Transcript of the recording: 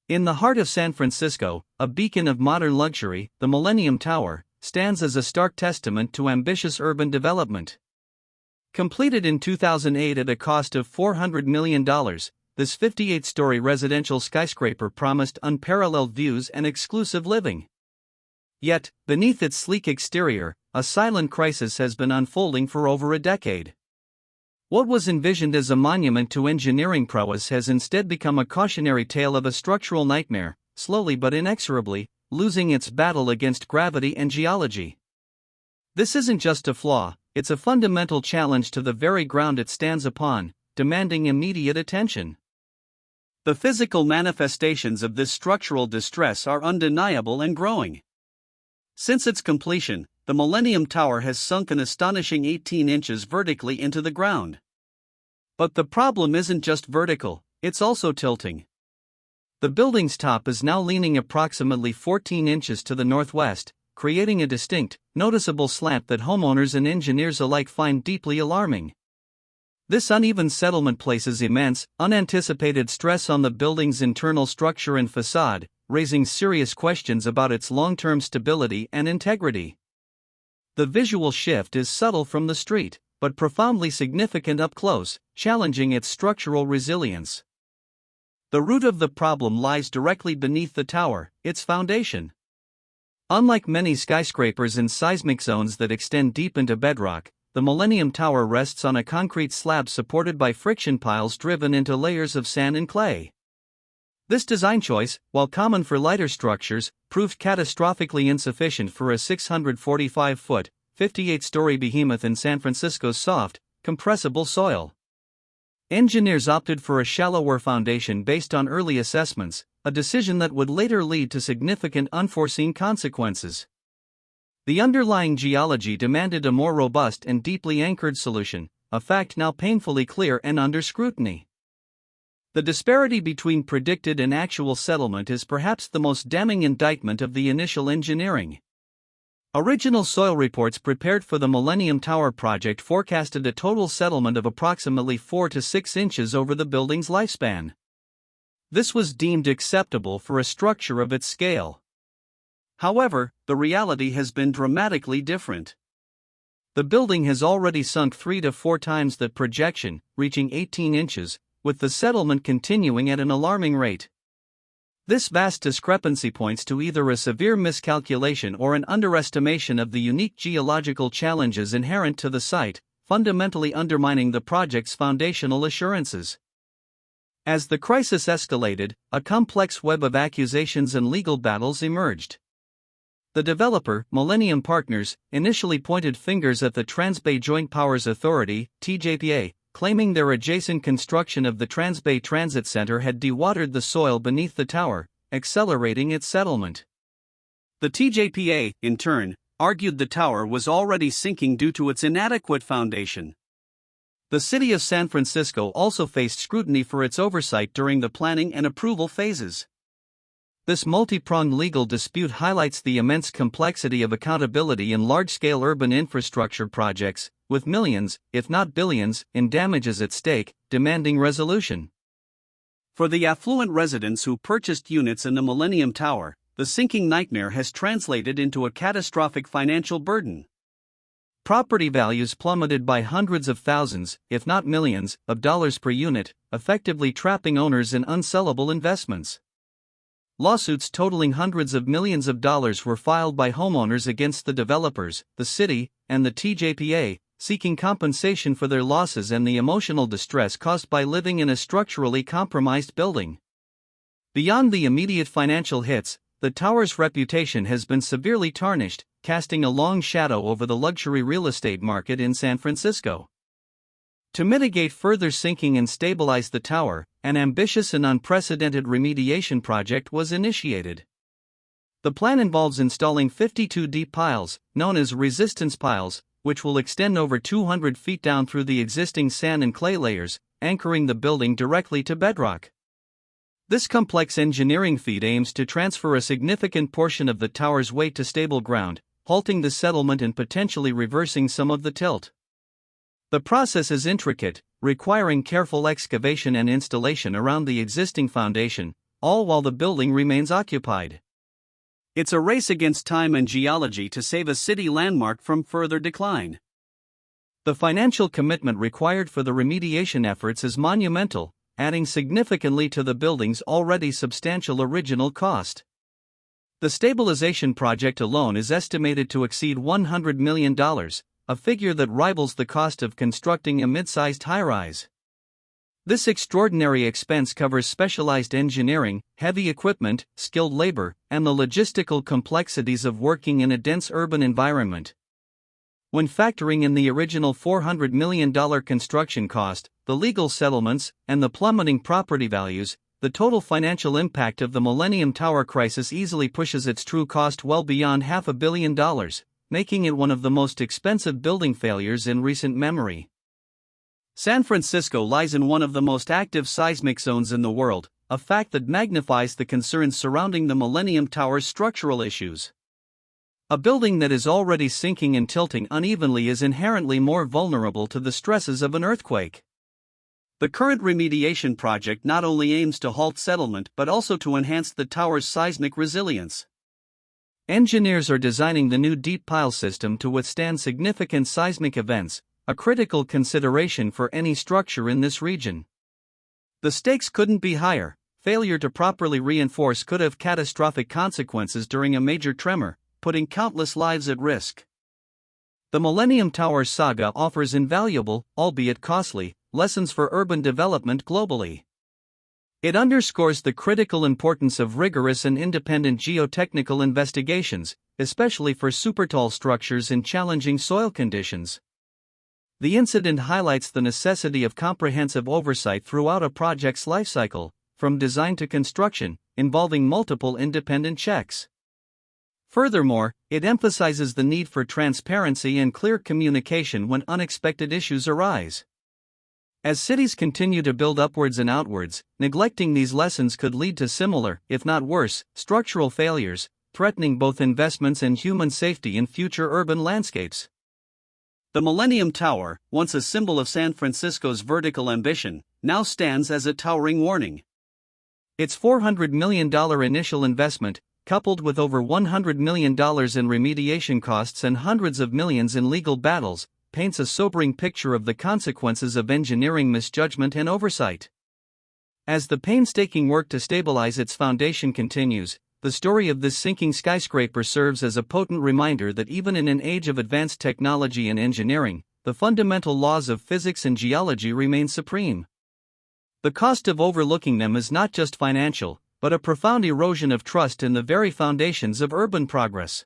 In the heart of San Francisco, a beacon of modern luxury, the Millennium Tower stands as a stark testament to ambitious urban development. Completed in 2008 at a cost of $400 million, this 58-story residential skyscraper promised unparalleled views and exclusive living. Yet, beneath its sleek exterior, a silent crisis has been unfolding for over a decade. What was envisioned as a monument to engineering prowess has instead become a cautionary tale of a structural nightmare, slowly but inexorably, losing its battle against gravity and geology. This isn't just a flaw, it's a fundamental challenge to the very ground it stands upon, demanding immediate attention. The physical manifestations of this structural distress are undeniable and growing. Since its completion, the Millennium Tower has sunk an astonishing 18 inches vertically into the ground. But the problem isn't just vertical, it's also tilting. The building's top is now leaning approximately 14 inches to the northwest, creating a distinct, noticeable slant that homeowners and engineers alike find deeply alarming. This uneven settlement places immense, unanticipated stress on the building's internal structure and facade, raising serious questions about its long-term stability and integrity. The visual shift is subtle from the street, but profoundly significant up close, challenging its structural resilience. The root of the problem lies directly beneath the tower, its foundation. Unlike many skyscrapers in seismic zones that extend deep into bedrock, the Millennium Tower rests on a concrete slab supported by friction piles driven into layers of sand and clay. This design choice, while common for lighter structures, proved catastrophically insufficient for a 645-foot, 58-story behemoth in San Francisco's soft, compressible soil. Engineers opted for a shallower foundation based on early assessments, a decision that would later lead to significant unforeseen consequences. The underlying geology demanded a more robust and deeply anchored solution, a fact now painfully clear and under scrutiny. The disparity between predicted and actual settlement is perhaps the most damning indictment of the initial engineering. Original soil reports prepared for the Millennium Tower project forecasted a total settlement of approximately 4 to 6 inches over the building's lifespan. This was deemed acceptable for a structure of its scale. However, the reality has been dramatically different. The building has already sunk 3 to 4 times that projection, reaching 18 inches, with the settlement continuing at an alarming rate. This vast discrepancy points to either a severe miscalculation or an underestimation of the unique geological challenges inherent to the site, fundamentally undermining the project's foundational assurances. As the crisis escalated, a complex web of accusations and legal battles emerged. The developer, Millennium Partners, initially pointed fingers at the Transbay Joint Powers Authority, TJPA, claiming their adjacent construction of the Transbay Transit Center had dewatered the soil beneath the tower, accelerating its settlement. The TJPA, in turn, argued the tower was already sinking due to its inadequate foundation. The city of San Francisco also faced scrutiny for its oversight during the planning and approval phases. This multi-pronged legal dispute highlights the immense complexity of accountability in large-scale urban infrastructure projects, with millions, if not billions, in damages at stake, demanding resolution. For the affluent residents who purchased units in the Millennium Tower, the sinking nightmare has translated into a catastrophic financial burden. Property values plummeted by hundreds of thousands, if not millions, of dollars per unit, effectively trapping owners in unsellable investments. Lawsuits totaling hundreds of millions of dollars were filed by homeowners against the developers, the city, and the TJPA, seeking compensation for their losses and the emotional distress caused by living in a structurally compromised building. Beyond the immediate financial hits, the tower's reputation has been severely tarnished, casting a long shadow over the luxury real estate market in San Francisco. To mitigate further sinking and stabilize the tower, an ambitious and unprecedented remediation project was initiated. The plan involves installing 52 deep piles, known as resistance piles, which will extend over 200 feet down through the existing sand and clay layers, anchoring the building directly to bedrock. This complex engineering feat aims to transfer a significant portion of the tower's weight to stable ground, halting the settlement and potentially reversing some of the tilt. The process is intricate, requiring careful excavation and installation around the existing foundation, all while the building remains occupied. It's a race against time and geology to save a city landmark from further decline. The financial commitment required for the remediation efforts is monumental, adding significantly to the building's already substantial original cost. The stabilization project alone is estimated to exceed $100 million, a figure that rivals the cost of constructing a mid-sized high-rise. This extraordinary expense covers specialized engineering, heavy equipment, skilled labor, and the logistical complexities of working in a dense urban environment. When factoring in the original $400 million construction cost, the legal settlements, and the plummeting property values, the total financial impact of the Millennium Tower crisis easily pushes its true cost well beyond $500 million, making it one of the most expensive building failures in recent memory. San Francisco lies in one of the most active seismic zones in the world, a fact that magnifies the concerns surrounding the Millennium Tower's structural issues. A building that is already sinking and tilting unevenly is inherently more vulnerable to the stresses of an earthquake. The current remediation project not only aims to halt settlement but also to enhance the tower's seismic resilience. Engineers are designing the new deep pile system to withstand significant seismic events, a critical consideration for any structure in this region. The stakes couldn't be higher. Failure to properly reinforce could have catastrophic consequences during a major tremor, putting countless lives at risk. The Millennium Tower saga offers invaluable, albeit costly, lessons for urban development globally. It underscores the critical importance of rigorous and independent geotechnical investigations, especially for supertall structures in challenging soil conditions. The incident highlights the necessity of comprehensive oversight throughout a project's lifecycle, from design to construction, involving multiple independent checks. Furthermore, it emphasizes the need for transparency and clear communication when unexpected issues arise. As cities continue to build upwards and outwards, neglecting these lessons could lead to similar, if not worse, structural failures, threatening both investments and human safety in future urban landscapes. The Millennium Tower, once a symbol of San Francisco's vertical ambition, now stands as a towering warning. Its $400 million initial investment, coupled with over $100 million in remediation costs and hundreds of millions in legal battles, paints a sobering picture of the consequences of engineering misjudgment and oversight. As the painstaking work to stabilize its foundation continues, the story of this sinking skyscraper serves as a potent reminder that even in an age of advanced technology and engineering, the fundamental laws of physics and geology remain supreme. The cost of overlooking them is not just financial, but a profound erosion of trust in the very foundations of urban progress.